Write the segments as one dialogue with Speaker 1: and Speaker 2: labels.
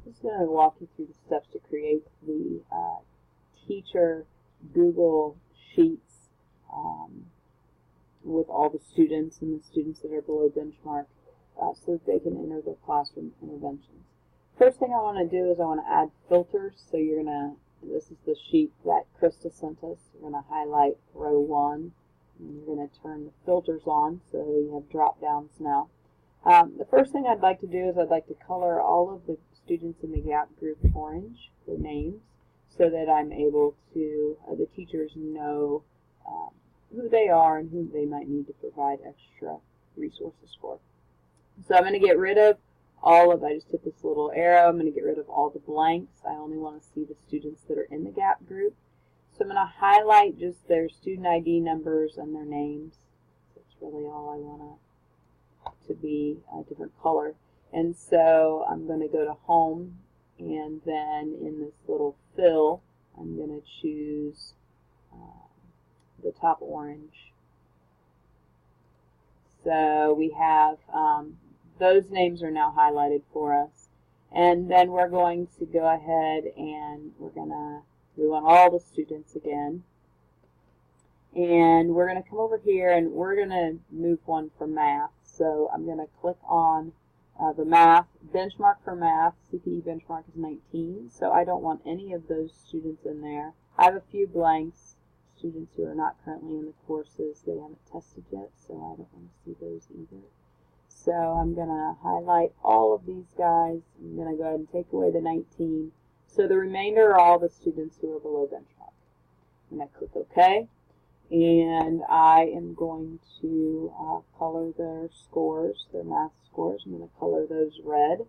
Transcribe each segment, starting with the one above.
Speaker 1: I'm just going to walk you through the steps to create the teacher Google Sheets with all the students and the students that are below benchmark so that they can enter their classroom interventions. First thing I want to do is I want to add filters. So you're going to, this is the sheet that Krista sent us. You're going to highlight row 1 and you're going to turn the filters on so you have drop downs now. The first thing I'd like to do is I'd like to color all of the students in the gap group orange, the names, so that I'm able to, the teachers know who they are and who they might need to provide extra resources for. So I'm going to get rid of all of, I just hit this little arrow, I'm going to get rid of all the blanks. I only want to see the students that are in the gap group. So I'm going to highlight just their student ID numbers and their names. That's really all I want to be a different color. And so I'm going to go to Home, and then in this little fill, I'm going to choose the top orange. So we have those names are now highlighted for us. And then we're going to go ahead and we want all the students again. And we're going to come over here and we're going to move one for math. So I'm going to click on the math. Benchmark for math, CPE benchmark is 19. So I don't want any of those students in there. I have a few blanks, students who are not currently in the courses. They haven't tested yet, so I don't want to see those either. So I'm going to highlight all of these guys. I'm going to go ahead and take away the 19. So the remainder are all the students who are below benchmark. I'm going to click OK. And I am going to color their scores, their math scores. I'm going to color those red.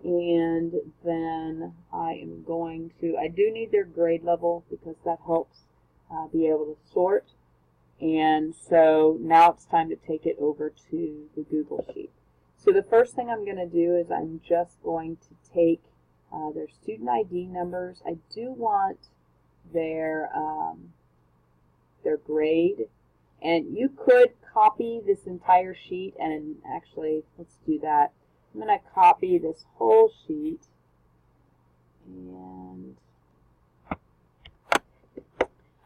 Speaker 1: And then I am going to, I do need their grade level because that helps be able to sort. And so now it's time to take it over to the Google Sheet. So the first thing I'm going to do is I'm just going to take their student ID numbers. I do want their grade. And you could copy this entire sheet, and actually, let's do that. I'm going to copy this whole sheet, and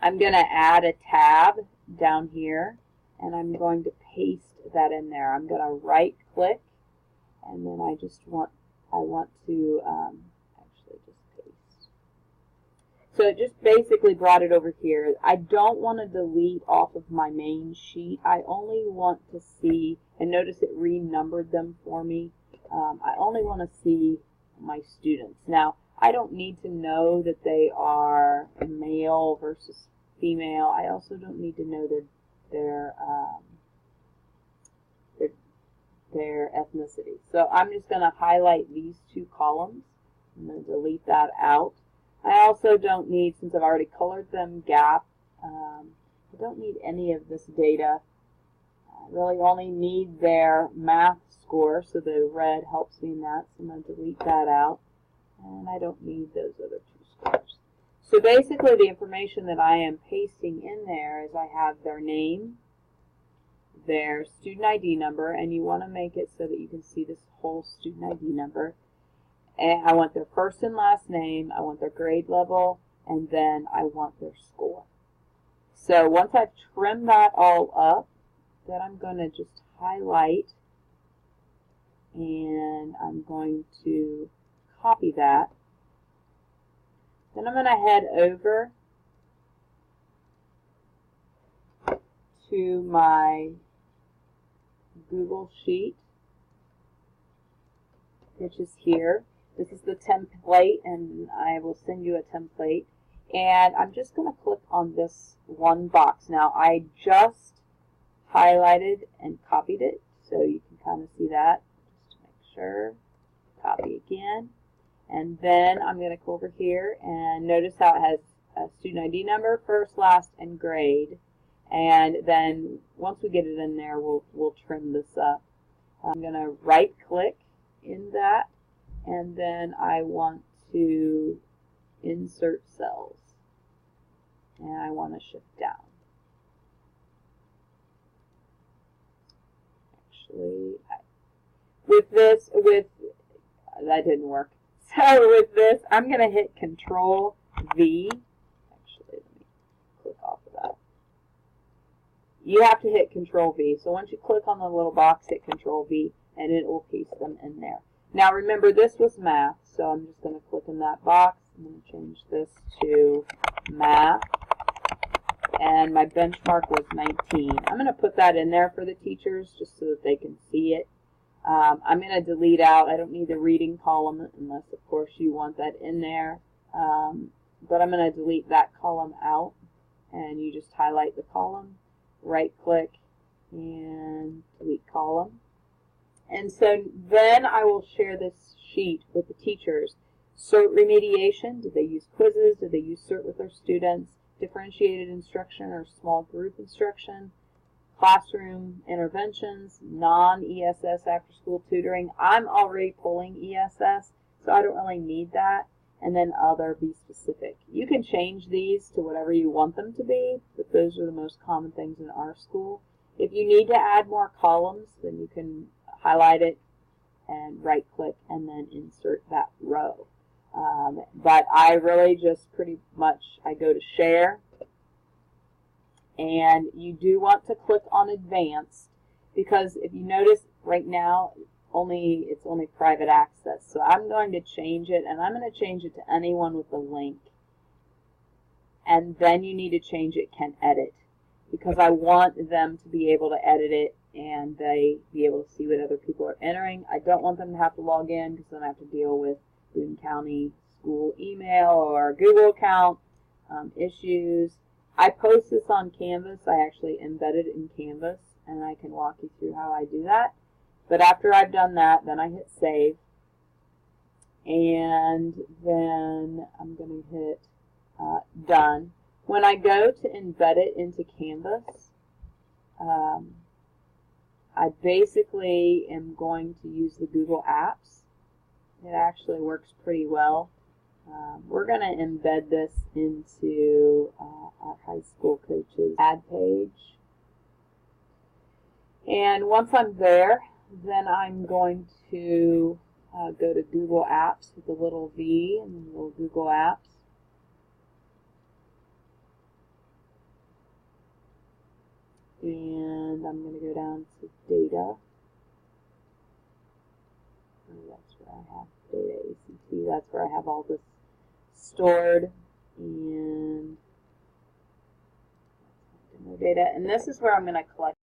Speaker 1: I'm going to add a tab down here, and I'm going to paste that in there. I'm going to right click, and then I want to actually just paste. So it just basically brought it over here. I don't want to delete off of my main sheet. I only want to see, and notice it renumbered them for me. I only want to see my students. Now, I don't need to know that they are male versus female. I also don't need to know their ethnicity. So I'm just going to highlight these two columns. I'm going to delete that out. I also don't need, since I've already colored them gap, I don't need any of this data. I really only need their math score, so the red helps me in that, so I'm going to delete that out. And I don't need those other two scores. So basically the information that I am pasting in there is I have their name, their student ID number, and you want to make it so that you can see this whole student ID number. And I want their first and last name, I want their grade level, and then I want their score. So once I've trimmed that all up, then I'm going to just highlight, and I'm going to copy that. Then I'm going to head over to my Google Sheet, which is here. This is the template, and I will send you a template. And I'm just going to click on this one box. Now, I just highlighted and copied it, so you can kind of see that. Just to make sure. Copy again. And then I'm going to go over here and notice how it has a student ID number, first, last, and grade. And then once we get it in there, we'll trim this up. I'm going to right click in that, and then I want to insert cells. And I want to shift down. actually, with this, that didn't work. So with this, I'm going to hit Control V. Actually, let me click off of that. You have to hit Control V. So once you click on the little box, hit Control V, and it will paste them in there. Now remember, this was math, so I'm just going to click in that box. I'm going to change this to math, and my benchmark was 19. I'm going to put that in there for the teachers just so that they can see it. I'm going to delete out, I don't need the reading column unless, of course, you want that in there. But I'm going to delete that column out, and you just highlight the column, right-click, and delete column. And so then I will share this sheet with the teachers. CERT remediation, did they use quizzes? Did they use CERT with their students? Differentiated instruction or small group instruction? Classroom interventions, non-ESS after-school tutoring. I'm already pulling ESS, so I don't really need that. And then other, be specific. You can change these to whatever you want them to be, but those are the most common things in our school. If you need to add more columns, then you can highlight it and right-click and then insert that row. But I really just pretty much, I go to Share. And you do want to click on Advanced, because if you notice right now it's only private access. So I'm going to change it, and I'm going to change it to anyone with a link. And then you need to change it can edit, because I want them to be able to edit it and they be able to see what other people are entering. I don't want them to have to log in, because then I have to deal with Boone County school email or Google account issues. I post this on Canvas. I actually embed it in Canvas, and I can walk you through how I do that. But after I've done that, then I hit Save, and then I'm going to hit Done. When I go to embed it into Canvas, I basically am going to use the Google Apps. It actually works pretty well. We're going to embed this into our high school coaches ad page. And once I'm there, then I'm going to go to Google Apps with the little V and the little Google Apps. And I'm going to go down to Data. That's where I have Data ACT. That's where I have all this stored, and data. And this is where I'm going to collect